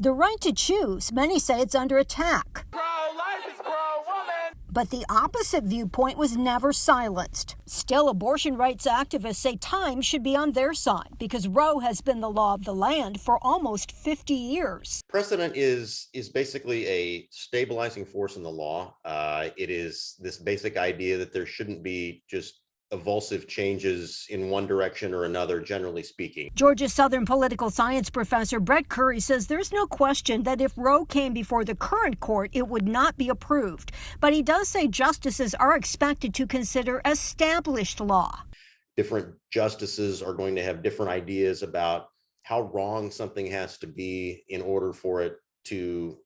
The right to choose, many say it's under attack. Pro-life is pro-woman. But the opposite viewpoint was never silenced. Still, abortion rights activists say time should be on their side because Roe has been the law of the land for almost 50 years. Precedent is basically a stabilizing force in the law. It is this basic idea that there shouldn't be just evulsive changes in one direction or another, generally speaking. Georgia Southern political science professor Brett Curry says there's no question that if Roe came before the current court, it would not be approved. But he does say justices are expected to consider established law. Different justices are going to have different ideas about how wrong something has to be in order for it to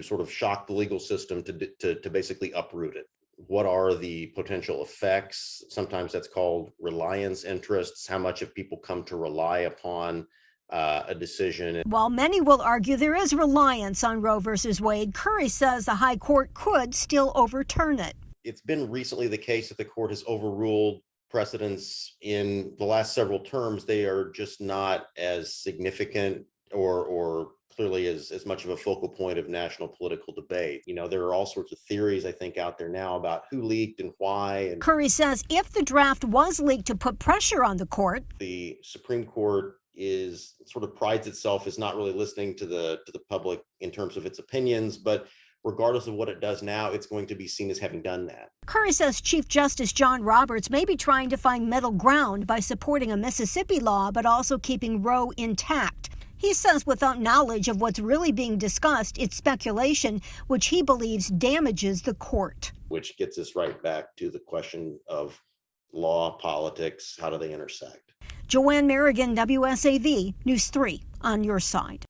sort of shock the legal system to basically uproot it. What are the potential effects? Sometimes that's called reliance interests. How much have people come to rely upon a decision? While many will argue there is reliance on Roe versus Wade, Curry says the high court could still overturn it. It's been recently the case that the court has overruled precedents in the last several terms. They are just not as significant or clearly as much of a focal point of national political debate. You know, there are all sorts of theories, I think, out there now about who leaked and why. And Curry says if the draft was leaked to put pressure on the court, the Supreme Court is sort of prides itself as not really listening to the public in terms of its opinions, but regardless of what it does now, it's going to be seen as having done that. Curry says Chief Justice John Roberts may be trying to find middle ground by supporting a Mississippi law, but also keeping Roe intact. He says without knowledge of what's really being discussed, it's speculation, which he believes damages the court. Which gets us right back to the question of law, politics, how do they intersect? Joanne Merrigan, WSAV, News 3, on your side.